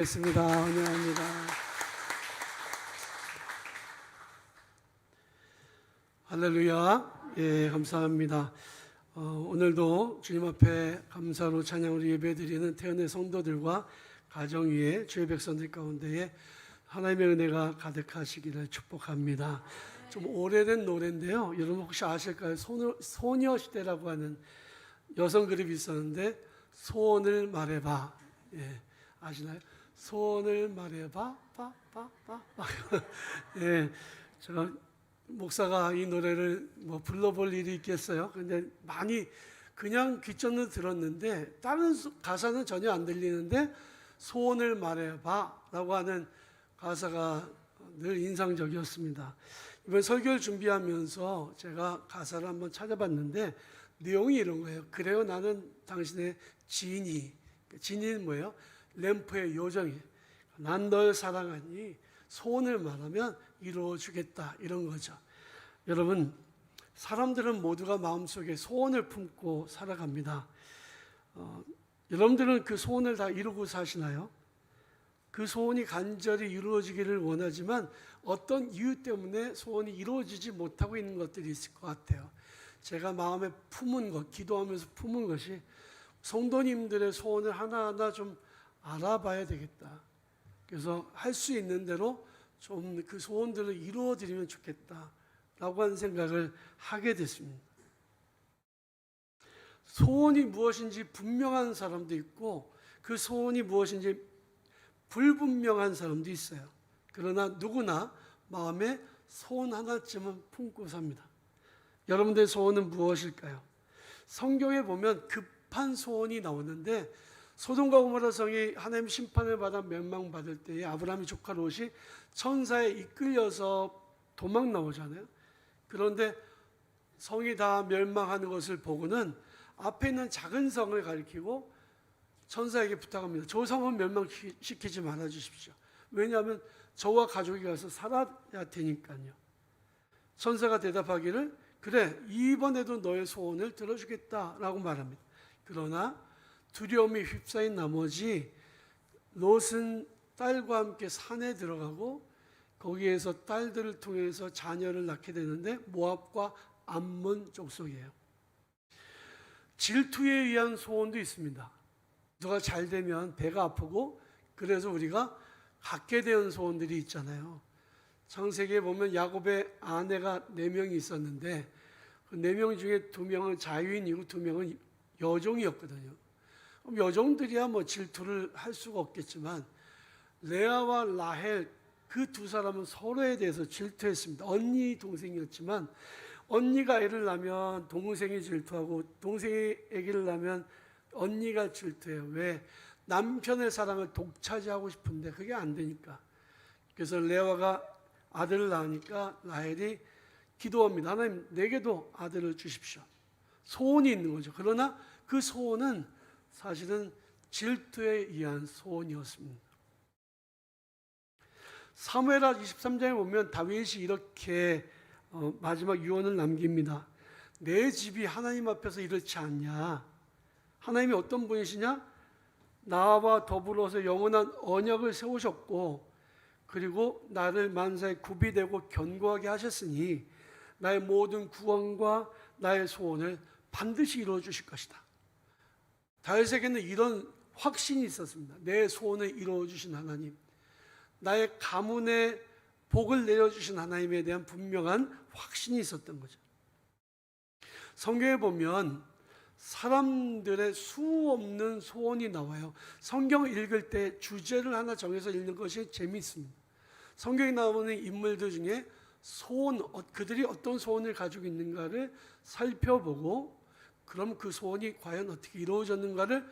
습니다. 환영합니다. 할렐루야. 예, 감사합니다. 오늘도 주님 앞에 감사로 찬양으로 예배드리는 태연의 성도들과 가정 위에 주의 백성들 가운데에 하나님의 은혜가 가득하시기를 축복합니다. 좀 오래된 노래인데요. 여러분 혹시 아실까요? 소녀시대라고 하는 여성 그룹이 있었는데 소원을 말해봐. 예, 아시나요? 소원을 말해봐, 예, 제가 목사가 이 노래를 불러볼 일이 있겠어요. 근데 많이 그냥 귀전을 들었는데 다른 가사는 전혀 안 들리는데 소원을 말해봐라고 하는 가사가 늘 인상적이었습니다. 이번 설교를 준비하면서 제가 가사를 한번 찾아봤는데 내용이 이런 거예요. 그래요, 나는 당신의 지인이. 지인은 뭐예요? 램프의 요정이. 난 널 사랑하니 소원을 말하면 이루어주겠다, 이런 거죠. 여러분, 사람들은 모두가 마음속에 소원을 품고 살아갑니다. 여러분들은 그 소원을 다 이루고 사시나요? 그 소원이 간절히 이루어지기를 원하지만 어떤 이유 때문에 소원이 이루어지지 못하고 있는 것들이 있을 것 같아요. 제가 마음에 품은 것, 기도하면서 품은 것이 성도님들의 소원을 하나하나 좀 알아봐야 되겠다. 그래서 할 수 있는 대로 좀 그 소원들을 이루어 드리면 좋겠다라고 하는 생각을 하게 됐습니다. 소원이 무엇인지 분명한 사람도 있고 그 소원이 무엇인지 불분명한 사람도 있어요. 그러나 누구나 마음에 소원 하나쯤은 품고 삽니다. 여러분들의 소원은 무엇일까요? 성경에 보면 급한 소원이 나오는데 소돔과 고모라 성이 하나님 심판을 받아 멸망받을 때에 아브라함의 조카 롯이 천사에 이끌려서 도망 나오잖아요. 그런데 성이 다 멸망하는 것을 보고는 앞에 있는 작은 성을 가리키고 천사에게 부탁합니다. 저 성은 멸망시키지 말아 주십시오. 왜냐하면 저와 가족이 가서 살아야 되니까요. 천사가 대답하기를 그래, 이번에도 너의 소원을 들어주겠다라고 말합니다. 그러나 두려움이 휩싸인 나머지 롯은 딸과 함께 산에 들어가고 거기에서 딸들을 통해서 자녀를 낳게 되는데 모압과 암몬 족속이에요. 질투에 의한 소원도 있습니다. 누가 잘 되면 배가 아프고 그래서 우리가 갖게 되는 소원들이 있잖아요. 창세기에 보면 야곱의 아내가 4명이 있었는데 그 4명 중에 2명은 자유인이고 2명은 여종이었거든요. 여종들이야 질투를 할 수가 없겠지만 레아와 라헬 그 2사람은 서로에 대해서 질투했습니다. 언니 동생이었지만 언니가 애를 낳으면 동생이 질투하고 동생이 아기를 낳으면 언니가 질투해요. 왜? 남편의 사랑을 독차지하고 싶은데 그게 안 되니까. 그래서 레아가 아들을 낳으니까 라헬이 기도합니다. 하나님, 내게도 아들을 주십시오. 소원이 있는 거죠. 그러나 그 소원은 사실은 질투에 의한 소원이었습니다. 사무엘하 23장에 보면 다윗이 이렇게 마지막 유언을 남깁니다. 내 집이 하나님 앞에서 이렇지 않냐? 하나님이 어떤 분이시냐? 나와 더불어서 영원한 언약을 세우셨고 그리고 나를 만사에 굽이 되고 견고하게 하셨으니 나의 모든 구원과 나의 소원을 반드시 이루어 주실 것이다. 다윗에게는 이런 확신이 있었습니다. 내 소원을 이루어 주신 하나님, 나의 가문에 복을 내려주신 하나님에 대한 분명한 확신이 있었던 거죠. 성경에 보면 사람들의 수 없는 소원이 나와요. 성경을 읽을 때 주제를 하나 정해서 읽는 것이 재미있습니다. 성경에 나오는 인물들 중에 소원, 그들이 어떤 소원을 가지고 있는가를 살펴보고 그럼 그 소원이 과연 어떻게 이루어졌는가를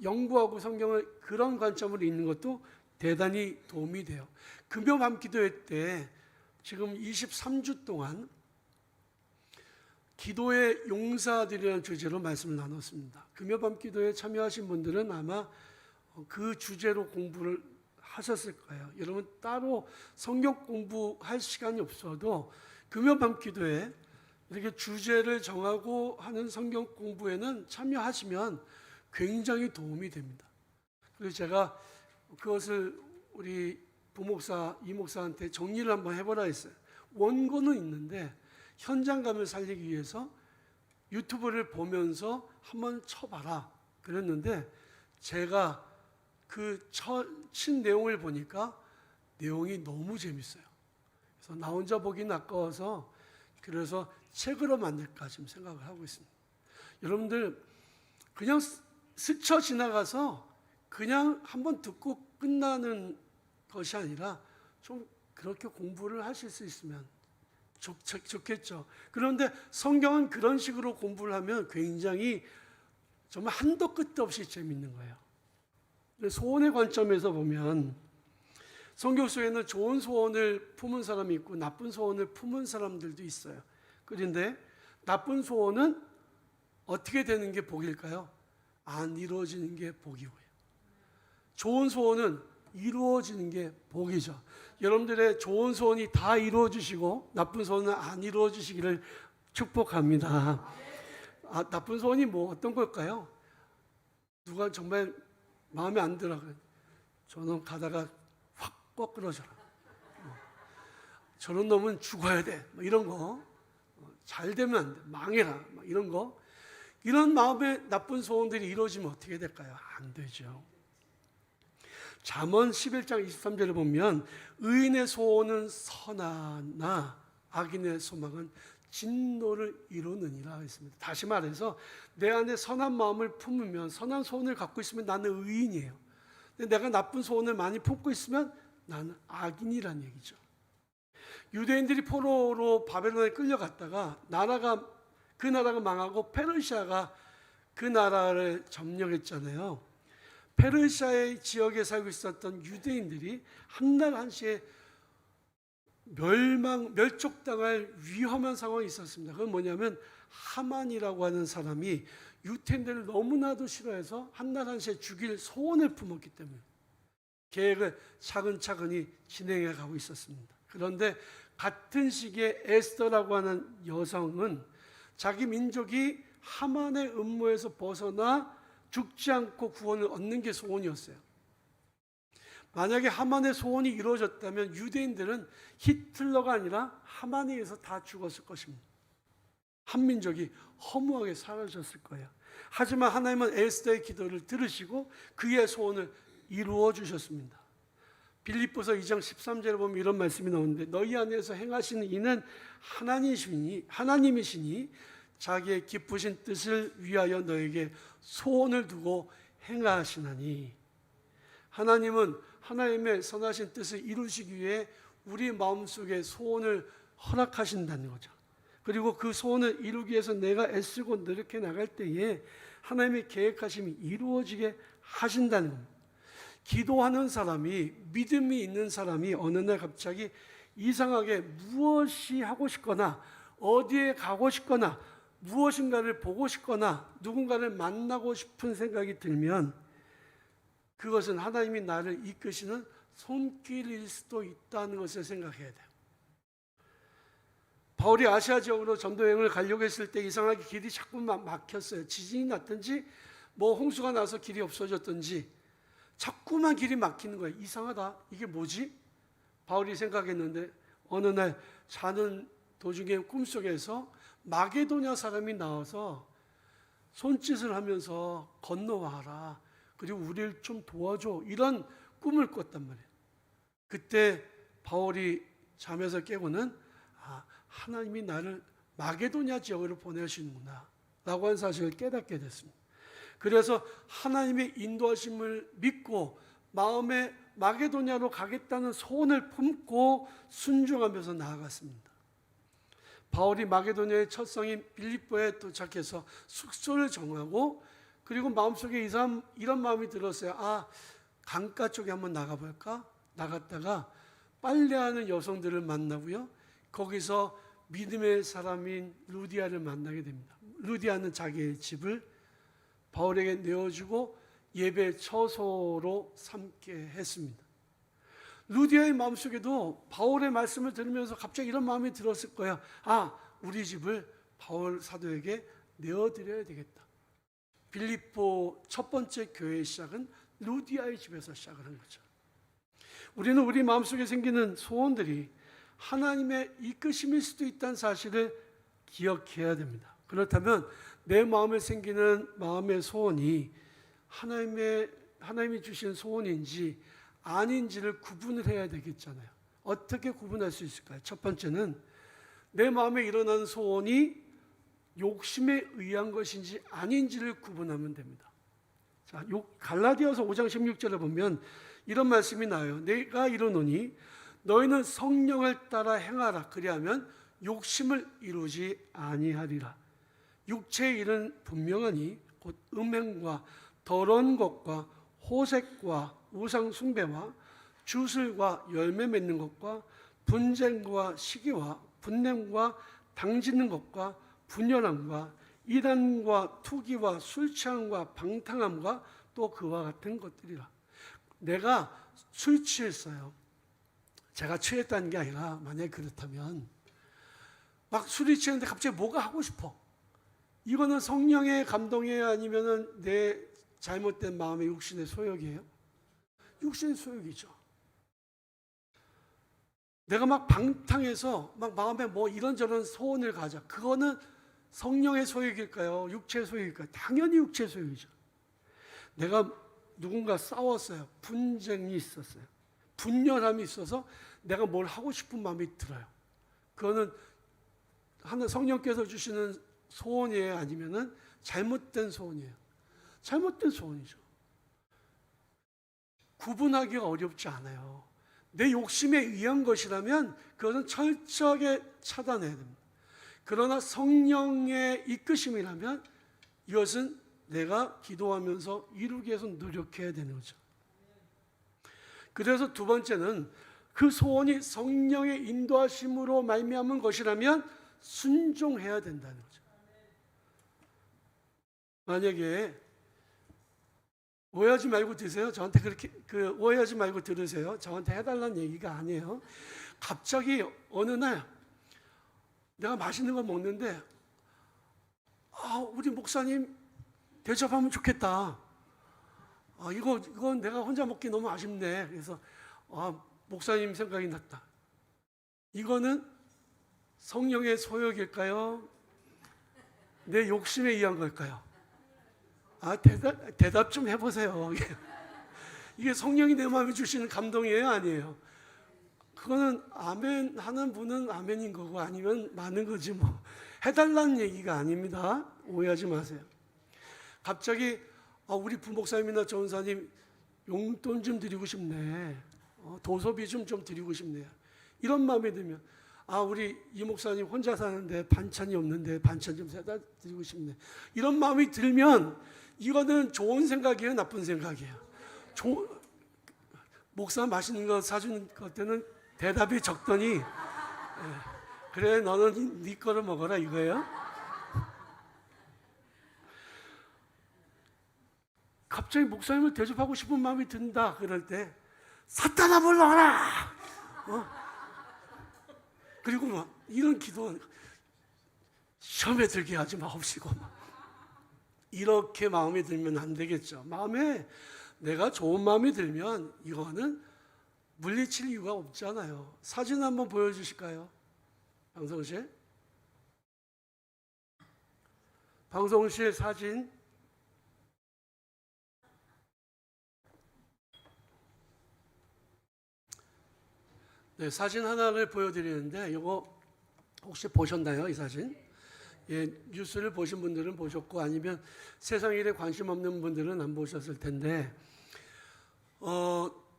연구하고 성경을 그런 관점으로 읽는 것도 대단히 도움이 돼요. 금요 밤 기도회 때 지금 23주 동안 기도의 용사들이라는 주제로 말씀을 나눴습니다. 금요 밤 기도에 참여하신 분들은 아마 그 주제로 공부를 하셨을 거예요. 여러분 따로 성경 공부할 시간이 없어도 금요 밤 기도에 이렇게 주제를 정하고 하는 성경 공부에는 참여하시면 굉장히 도움이 됩니다. 그래서 제가 그것을 우리 부목사, 이목사한테 정리를 한번 해보라 했어요. 원고는 있는데 현장감을 살리기 위해서 유튜브를 보면서 한번 쳐봐라 그랬는데, 제가 그 친 내용을 보니까 내용이 너무 재밌어요. 그래서 나 혼자 보기는 아까워서 그래서 책으로 만들까 지금 생각을 하고 있습니다. 여러분들 그냥 스쳐 지나가서 그냥 한번 듣고 끝나는 것이 아니라 좀 그렇게 공부를 하실 수 있으면 좋겠죠. 그런데 성경은 그런 식으로 공부를 하면 굉장히 정말 한도 끝도 없이 재밌는 거예요. 소원의 관점에서 보면 성경 속에는 좋은 소원을 품은 사람이 있고 나쁜 소원을 품은 사람들도 있어요. 그런데 나쁜 소원은 어떻게 되는 게 복일까요? 안 이루어지는 게 복이고요. 좋은 소원은 이루어지는 게 복이죠. 여러분들의 좋은 소원이 다 이루어지시고 나쁜 소원은 안 이루어지시기를 축복합니다. 나쁜 소원이 뭐 어떤 걸까요? 누가 정말 마음에 안 들어요. 저놈 가다가 확 꺾으러져라. 저런 놈은 죽어야 돼. 뭐 이런 거. 잘 되면 안 돼. 망해라. 뭐 이런 거. 이런 마음의 나쁜 소원들이 이루어지면 어떻게 될까요? 안 되죠. 잠언 11장 23절을 보면 의인의 소원은 선하나 악인의 소망은 진노를 이루느니라 했습니다. 다시 말해서 내 안에 선한 마음을 품으면, 선한 소원을 갖고 있으면 나는 의인이에요. 근데 내가 나쁜 소원을 많이 품고 있으면 나는 악인이란 얘기죠. 유대인들이 포로로 바벨론에 끌려갔다가 그 나라가 망하고 페르시아가 그 나라를 점령했잖아요. 페르시아의 지역에 살고 있었던 유대인들이 한날 한시에 멸족당할 위험한 상황이 있었습니다. 그건 뭐냐면 하만이라고 하는 사람이 유대인들을 너무나도 싫어해서 한날 한시에 죽일 소원을 품었기 때문에 계획을 차근차근히 진행해 가고 있었습니다. 그런데 같은 시기에 에스더라고 하는 여성은 자기 민족이 하만의 음모에서 벗어나 죽지 않고 구원을 얻는 게 소원이었어요. 만약에 하만의 소원이 이루어졌다면 유대인들은 히틀러가 아니라 하만에 의해서 다 죽었을 것입니다. 한민족이 허무하게 사라졌을 거예요. 하지만 하나님은 에스더의 기도를 들으시고 그의 소원을 이루어 주셨습니다. 빌립보서 2장 13절에 보면 이런 말씀이 나오는데, 너희 안에서 행하시는 이는 하나님이시니 자기의 기쁘신 뜻을 위하여 너에게 소원을 두고 행하시나니. 하나님은 하나님의 선하신 뜻을 이루시기 위해 우리 마음속에 소원을 허락하신다는 거죠. 그리고 그 소원을 이루기 위해서 내가 애쓰고 노력해 나갈 때에 하나님의 계획하심이 이루어지게 하신다는 겁니다. 기도하는 사람이, 믿음이 있는 사람이 어느 날 갑자기 이상하게 무엇이 하고 싶거나 어디에 가고 싶거나 무엇인가를 보고 싶거나 누군가를 만나고 싶은 생각이 들면 그것은 하나님이 나를 이끄시는 손길일 수도 있다는 것을 생각해야 돼요. 바울이 아시아 지역으로 전도 여행을 가려고 했을 때 이상하게 길이 자꾸 막혔어요. 지진이 났든지 뭐 홍수가 나서 길이 없어졌든지 자꾸만 길이 막히는 거예요. 이상하다. 이게 뭐지? 바울이 생각했는데 어느 날 자는 도중에 꿈속에서 마게도냐 사람이 나와서 손짓을 하면서 건너와라. 그리고 우리를 좀 도와줘. 이런 꿈을 꿨단 말이에요. 그때 바울이 잠에서 깨고는 하나님이 나를 마게도냐 지역으로 보내시는구나 라고 하는 사실을 깨닫게 됐습니다. 그래서 하나님의 인도하심을 믿고 마음에 마게도냐로 가겠다는 소원을 품고 순종하면서 나아갔습니다. 바울이 마게도냐의 첫 성인 빌립보에 도착해서 숙소를 정하고 그리고 마음속에 이런 마음이 들었어요. 강가 쪽에 한번 나가볼까? 나갔다가 빨래하는 여성들을 만나고요. 거기서 믿음의 사람인 루디아를 만나게 됩니다. 루디아는 자기의 집을 바울에게 내어주고 예배 처소로 삼게 했습니다. 루디아의 마음속에도 바울의 말씀을 들으면서 갑자기 이런 마음이 들었을 거예요. 우리 집을 바울 사도에게 내어드려야 되겠다. 빌립보 첫 번째 교회의 시작은 루디아의 집에서 시작을 한 거죠. 우리는 우리 마음속에 생기는 소원들이 하나님의 이끄심일 수도 있다는 사실을 기억해야 됩니다. 그렇다면 내 마음에 생기는 마음의 소원이 하나님이 주신 소원인지 아닌지를 구분을 해야 되겠잖아요. 어떻게 구분할 수 있을까요? 첫 번째는 내 마음에 일어나는 소원이 욕심에 의한 것인지 아닌지를 구분하면 됩니다. 자, 갈라디아서 5장 16절에 보면 이런 말씀이 나와요. 내가 이르노니 너희는 성령을 따라 행하라. 그리하면 욕심을 이루지 아니하리라. 육체의 일은 분명하니 곧 음행과 더러운 것과 호색과 우상 숭배와 주술과 열매 맺는 것과 분쟁과 시기와 분냄과 당짓는 것과 분열함과 이단과 투기와 술 취함과 방탕함과 또 그와 같은 것들이라. 내가 술 취했어요. 제가 취했다는 게 아니라 만약에 그렇다면 막 술이 취했는데 갑자기 뭐가 하고 싶어. 이거는 성령의 감동이에요? 아니면 내 잘못된 마음의 육신의 소욕이에요? 육신의 소욕이죠. 내가 막 방탕해서 막 마음에 뭐 이런저런 소원을 가져. 그거는 성령의 소욕일까요? 육체의 소욕일까요? 당연히 육체의 소욕이죠. 내가 누군가 싸웠어요. 분쟁이 있었어요. 분열함이 있어서 내가 뭘 하고 싶은 마음이 들어요. 그거는 성령께서 주시는 소원이에요? 아니면은 잘못된 소원이에요? 잘못된 소원이죠. 구분하기가 어렵지 않아요. 내 욕심에 의한 것이라면 그것은 철저하게 차단해야 됩니다. 그러나 성령의 이끄심이라면 이것은 내가 기도하면서 이루기 위해서 노력해야 되는 거죠. 그래서 두 번째는 그 소원이 성령의 인도하심으로 말미암은 것이라면 순종해야 된다는 거죠. 만약에 오해하지 말고 드세요. 저한테 그렇게 오해하지 말고 들으세요. 저한테 해달라는 얘기가 아니에요. 갑자기 어느 날 내가 맛있는 거 먹는데 우리 목사님 대접하면 좋겠다. 이건 내가 혼자 먹기 너무 아쉽네. 그래서 목사님 생각이 났다. 이거는 성령의 소욕일까요? 내 욕심에 의한 걸까요? 대답 좀 해보세요. 이게 성령이 내 마음에 주시는 감동이에요? 아니에요? 그거는 아멘 하는 분은 아멘인 거고 아니면 많은 거지 뭐. 해달라는 얘기가 아닙니다. 오해하지 마세요. 갑자기 우리 부목사님이나 전사님 용돈 좀 드리고 싶네. 도서비 좀 드리고 싶네요. 이런 마음이 들면 우리 이 목사님 혼자 사는데 반찬이 없는데 반찬 좀 사다 드리고 싶네. 이런 마음이 들면 이거는 좋은 생각이에요? 나쁜 생각이에요? 목사 맛있는 거 사주는 것 때는 대답이 적더니 그래 너는 네 거를 먹어라 이거예요? 갑자기 목사님을 대접하고 싶은 마음이 든다. 그럴 때 사탄아 불러라. 그리고 막 이런 기도 시험에 들게 하지 마옵시고 이렇게 마음이 들면 안 되겠죠. 마음에 내가 좋은 마음이 들면 이거는 물리칠 이유가 없잖아요. 사진 한번 보여주실까요? 방송실? 방송실 사진. 네, 사진 하나를 보여드리는데 이거 혹시 보셨나요? 이 사진? 예, 뉴스를 보신 분들은 보셨고 아니면 세상 일에 관심 없는 분들은 안 보셨을 텐데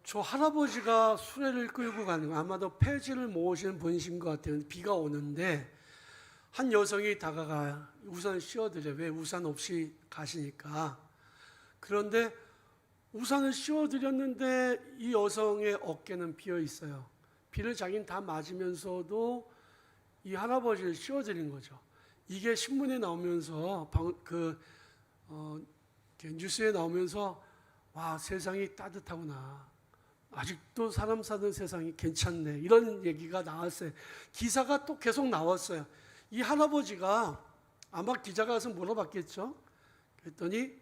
저 할아버지가 수레를 끌고 가는 거 아마도 폐지를 모으시는 분이신 것 같아요. 비가 오는데 한 여성이 다가가 우산 씌워드려요. 왜 우산 없이 가시니까. 그런데 우산을 씌워드렸는데 이 여성의 어깨는 비어 있어요. 비를 자기는 다 맞으면서도 이 할아버지를 씌워드린 거죠. 이게 신문에 나오면서 뉴스에 나오면서 와 세상이 따뜻하구나. 아직도 사람 사는 세상이 괜찮네. 이런 얘기가 나왔어요. 기사가 또 계속 나왔어요. 이 할아버지가 아마 기자가 와서 물어봤겠죠. 그랬더니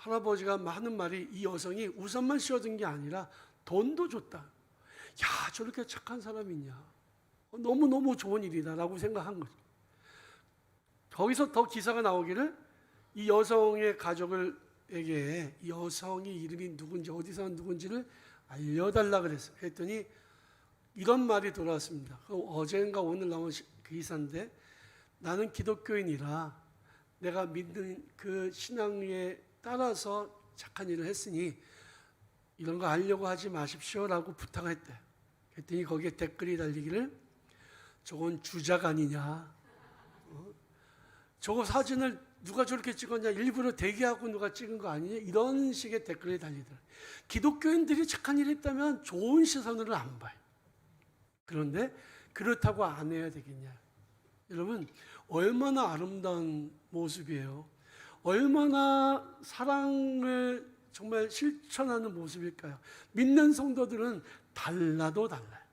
할아버지가 하는 말이 이 여성이 우산만 씌워준 게 아니라 돈도 줬다. 야, 저렇게 착한 사람이 있냐. 너무너무 좋은 일이다라고 생각한 거죠. 거기서 더 기사가 나오기를 이 여성의 가족에게 이 여성의 이름이 누군지 어디서 온 누군지를 알려달라 그랬어요. 그랬더니 이런 말이 돌아왔습니다. 어제인가 오늘 나온 그 기사인데 나는 기독교인이라 내가 믿는 그 신앙에 따라서 착한 일을 했으니 이런 거 알려고 하지 마십시오라고 부탁했대. 그랬더니 거기에 댓글이 달리기를 저건 주작 아니냐. 저거 사진을 누가 저렇게 찍었냐. 일부러 대기하고 누가 찍은 거 아니냐. 이런 식의 댓글이 달리더라. 기독교인들이 착한 일을 했다면 좋은 시선으로 안 봐요. 그런데 그렇다고 안 해야 되겠냐. 여러분 얼마나 아름다운 모습이에요. 얼마나 사랑을 정말 실천하는 모습일까요? 믿는 성도들은 달라도 달라요.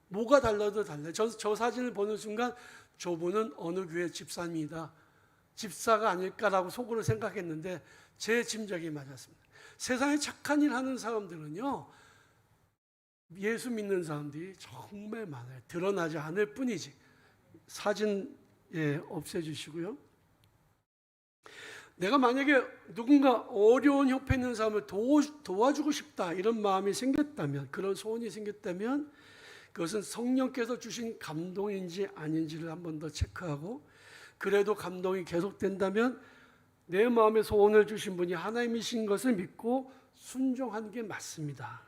뭐가 달라도 달라요. 저 사진을 보는 순간 저분은 어느 교회 집사입니다. 집사가 아닐까라고 속으로 생각했는데 제 짐작이 맞았습니다. 세상에 착한 일 하는 사람들은요, 예수 믿는 사람들이 정말 많아요. 드러나지 않을 뿐이지. 사진 없애주시고요. 내가 만약에 누군가 어려운 형편에 있는 사람을 도와주고 싶다 이런 마음이 생겼다면, 그런 소원이 생겼다면 그것은 성령께서 주신 감동인지 아닌지를 한 번 더 체크하고, 그래도 감동이 계속된다면 내 마음에 소원을 주신 분이 하나님이신 것을 믿고 순종하는 게 맞습니다.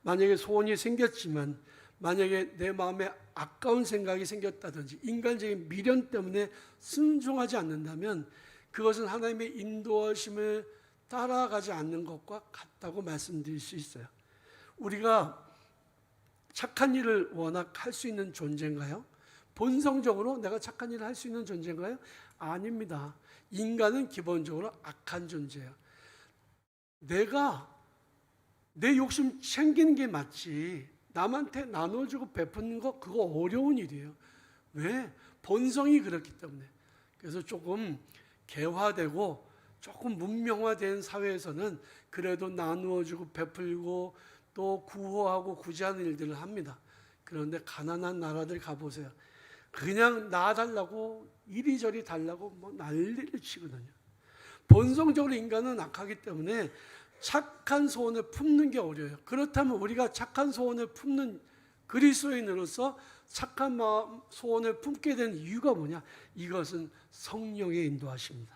만약에 소원이 생겼지만 만약에 내 마음에 아까운 생각이 생겼다든지 인간적인 미련 때문에 순종하지 않는다면 그것은 하나님의 인도하심을 따라가지 않는 것과 같다고 말씀드릴 수 있어요. 우리가 착한 일을 워낙 할 수 있는 존재인가요? 본성적으로 내가 착한 일을 할 수 있는 존재인가요? 아닙니다. 인간은 기본적으로 악한 존재예요. 내가 내 욕심 챙기는 게 맞지 남한테 나눠주고 베푸는 거 그거 어려운 일이에요. 왜? 본성이 그렇기 때문에. 그래서 조금 개화되고 조금 문명화된 사회에서는 그래도 나누어주고 베풀고 또 구호하고 구제하는 일들을 합니다. 그런데 가난한 나라들 가보세요. 그냥 놔달라고 이리저리 달라고 뭐 난리를 치거든요. 본성적으로 인간은 악하기 때문에 착한 소원을 품는 게 어려워요. 그렇다면 우리가 착한 소원을 품는 그리스도인으로서 착한 마음 소원을 품게 된 이유가 뭐냐? 이것은 성령의 인도하십니다.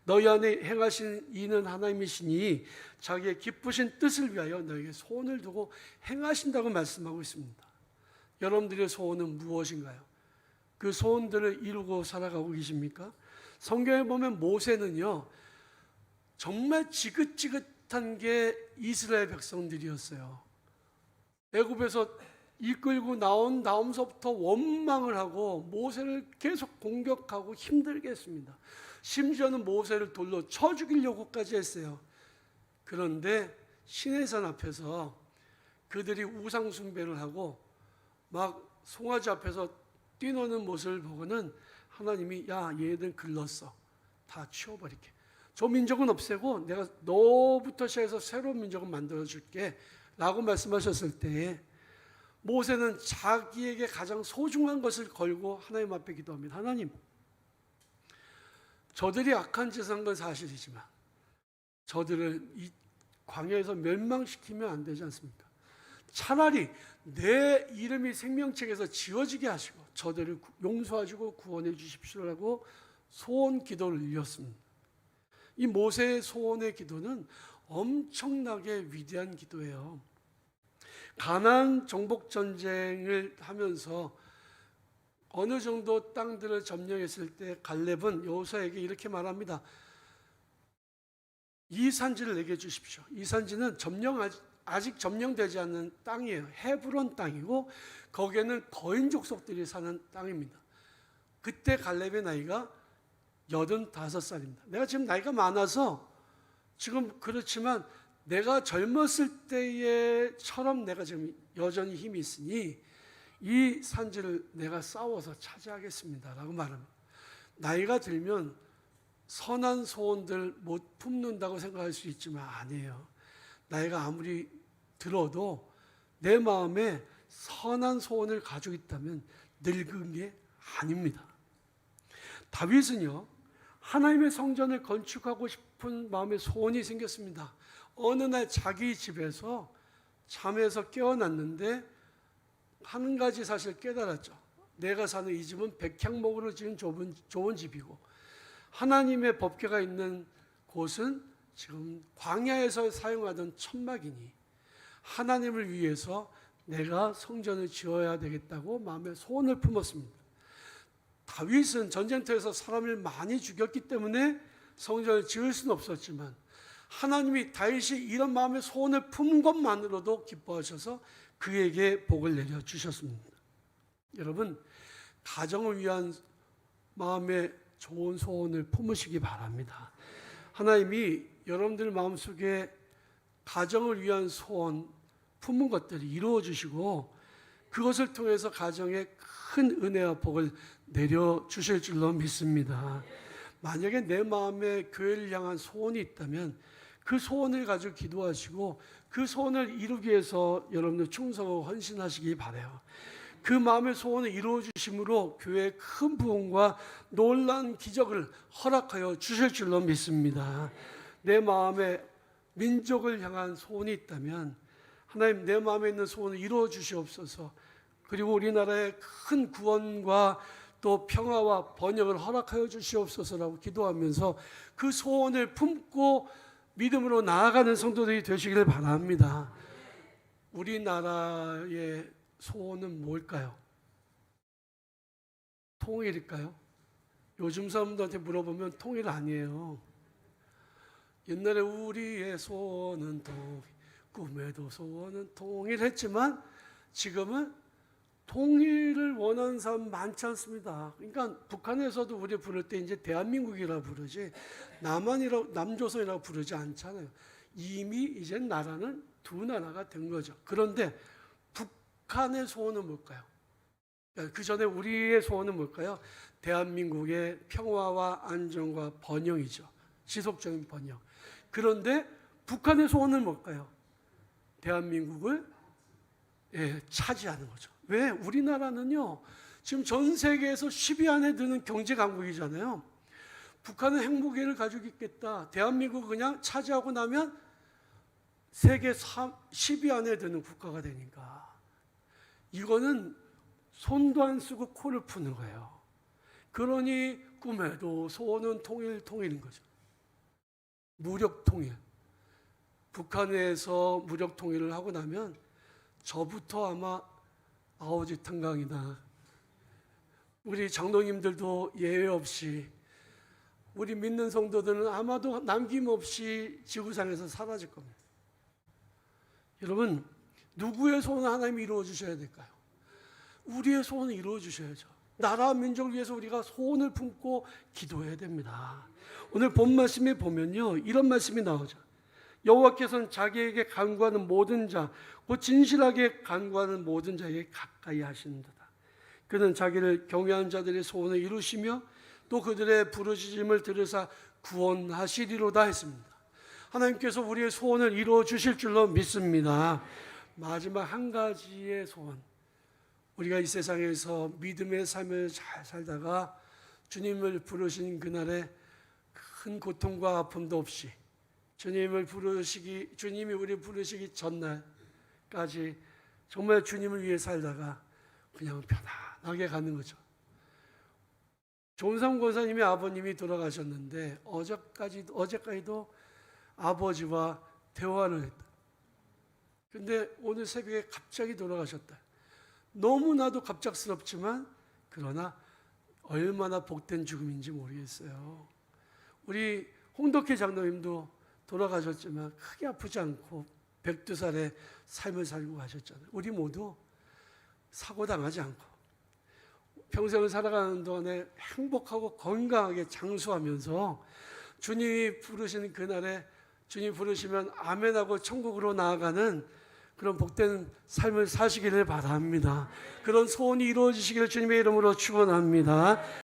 너희 안에 행하신 이는 하나님이시니 자기의 기쁘신 뜻을 위하여 너에게 소원을 두고 행하신다고 말씀하고 있습니다. 여러분들의 소원은 무엇인가요? 그 소원들을 이루고 살아가고 계십니까? 성경에 보면 모세는요, 정말 지긋지긋한 게 이스라엘 백성들이었어요. 애굽에서 이끌고 나온 다음서부터 원망을 하고 모세를 계속 공격하고 힘들게 했습니다. 심지어는 모세를 돌로 쳐 죽이려고까지 했어요. 그런데 시내산 앞에서 그들이 우상 숭배를 하고 막 송아지 앞에서 뛰노는 모습을 보고는 하나님이 야 얘들 글렀어. 다 치워버릴게. 저 민족은 없애고 내가 너부터 시작해서 새로운 민족을 만들어줄게 라고 말씀하셨을 때에 모세는 자기에게 가장 소중한 것을 걸고 하나님 앞에 기도합니다. 하나님, 저들이 악한 짓을 한 건 사실이지만 저들을 이 광야에서 멸망시키면 안 되지 않습니까? 차라리 내 이름이 생명책에서 지워지게 하시고 저들을 용서하시고 구원해 주십시오라고 소원 기도를 올렸습니다. 이 모세의 소원의 기도는 엄청나게 위대한 기도예요. 가나안 정복 전쟁을 하면서 어느 정도 땅들을 점령했을 때 갈렙은 여호수아에게 이렇게 말합니다. 이 산지를 내게 주십시오. 이 산지는 아직 점령되지 않는 땅이에요. 헤브론 땅이고 거기에는 거인 족속들이 사는 땅입니다. 그때 갈렙의 나이가 85살입니다. 내가 지금 나이가 많아서 지금 그렇지만 내가 젊었을 때에처럼 내가 지금 여전히 힘이 있으니 이 산지를 내가 싸워서 차지하겠습니다 라고 말합니다. 나이가 들면 선한 소원들 못 품는다고 생각할 수 있지만 아니에요. 나이가 아무리 들어도 내 마음에 선한 소원을 가지고 있다면 늙은 게 아닙니다. 다윗은요, 하나님의 성전을 건축하고 싶은 마음의 소원이 생겼습니다. 어느 날 자기 집에서 잠에서 깨어났는데 한 가지 사실 깨달았죠. 내가 사는 이 집은 백향목으로 지은 좋은 집이고 하나님의 법궤가 있는 곳은 지금 광야에서 사용하던 천막이니 하나님을 위해서 내가 성전을 지어야 되겠다고 마음에 소원을 품었습니다. 다윗은 전쟁터에서 사람을 많이 죽였기 때문에 성전을 지을 수는 없었지만 하나님이 다윗이 이런 마음의 소원을 품은 것만으로도 기뻐하셔서 그에게 복을 내려주셨습니다. 여러분, 가정을 위한 마음의 좋은 소원을 품으시기 바랍니다. 하나님이 여러분들 마음속에 가정을 위한 소원 품은 것들을 이루어 주시고 그것을 통해서 가정에 큰 은혜와 복을 내려주실 줄로 믿습니다. 만약에 내 마음에 교회를 향한 소원이 있다면 그 소원을 가지고 기도하시고 그 소원을 이루기 위해서 여러분들 충성하고 헌신하시기 바라요. 그 마음의 소원을 이루어 주심으로 교회의 큰 부흥과 놀라운 기적을 허락하여 주실 줄로 믿습니다. 내 마음에 민족을 향한 소원이 있다면 하나님, 내 마음에 있는 소원을 이루어 주시옵소서. 그리고 우리나라의 큰 구원과 또 평화와 번영을 허락하여 주시옵소서라고 기도하면서 그 소원을 품고 믿음으로 나아가는 성도들이 되시기를 바랍니다. 우리나라의 소원은 뭘까요? 통일일까요? 요즘 사람들한테 물어보면 통일 아니에요. 옛날에 우리의 소원은 통일, 꿈에도 소원은 통일했지만 지금은 통일을 원하는 사람 많지 않습니다. 그러니까 북한에서도 우리 부를 때 이제 대한민국이라고 부르지 남조선이라고 부르지 않잖아요. 이미 이제 나라는 두 나라가 된 거죠. 그런데 북한의 소원은 뭘까요? 그 전에 우리의 소원은 뭘까요? 대한민국의 평화와 안정과 번영이죠. 지속적인 번영. 그런데 북한의 소원은 뭘까요? 대한민국을 차지하는 거죠. 왜? 우리나라는요, 지금 전 세계에서 10위 안에 드는 경제 강국이잖아요. 북한은 핵무기를 가지고 있겠다. 대한민국을 그냥 차지하고 나면 세계 10위 안에 드는 국가가 되니까. 이거는 손도 안 쓰고 코를 푸는 거예요. 그러니 꿈에도 소원은 통일인 거죠. 무력 통일. 북한에서 무력 통일을 하고 나면 저부터 아마 아오지 탄강이나 우리 장로님들도 예외 없이 우리 믿는 성도들은 아마도 남김없이 지구상에서 사라질 겁니다. 여러분, 누구의 소원을 하나님이 이루어 주셔야 될까요? 우리의 소원을 이루어 주셔야죠. 나라와 민족을 위해서 우리가 소원을 품고 기도해야 됩니다. 오늘 본 말씀에 보면요, 이런 말씀이 나오죠. 여호와께서는 자기에게 간구하는 모든 자, 곧 진실하게 간구하는 모든 자에게 가까이 하시는도다. 그는 자기를 경외하는 자들의 소원을 이루시며 또 그들의 부르짖음을 들으사 구원하시리로다 했습니다. 하나님께서 우리의 소원을 이루어 주실 줄로 믿습니다. 마지막 한 가지의 소원, 우리가 이 세상에서 믿음의 삶을 잘 살다가 주님을 부르신 그날에 큰 고통과 아픔도 없이 주님이 우리 부르시기 전날까지 정말 주님을 위해 살다가 그냥 편안하게 가는 거죠. 조은삼 권사님의 아버님이 돌아가셨는데 어제까지도 아버지와 대화를 했다. 근데 오늘 새벽에 갑자기 돌아가셨다. 너무나도 갑작스럽지만 그러나 얼마나 복된 죽음인지 모르겠어요. 우리 홍덕희 장로님도 돌아가셨지만 크게 아프지 않고 102살의 삶을 살고 가셨잖아요. 우리 모두 사고당하지 않고 평생을 살아가는 동안에 행복하고 건강하게 장수하면서 주님이 부르시는 그날에 주님 부르시면 아멘하고 천국으로 나아가는 그런 복된 삶을 사시기를 바랍니다. 그런 소원이 이루어지시기를 주님의 이름으로 축원합니다.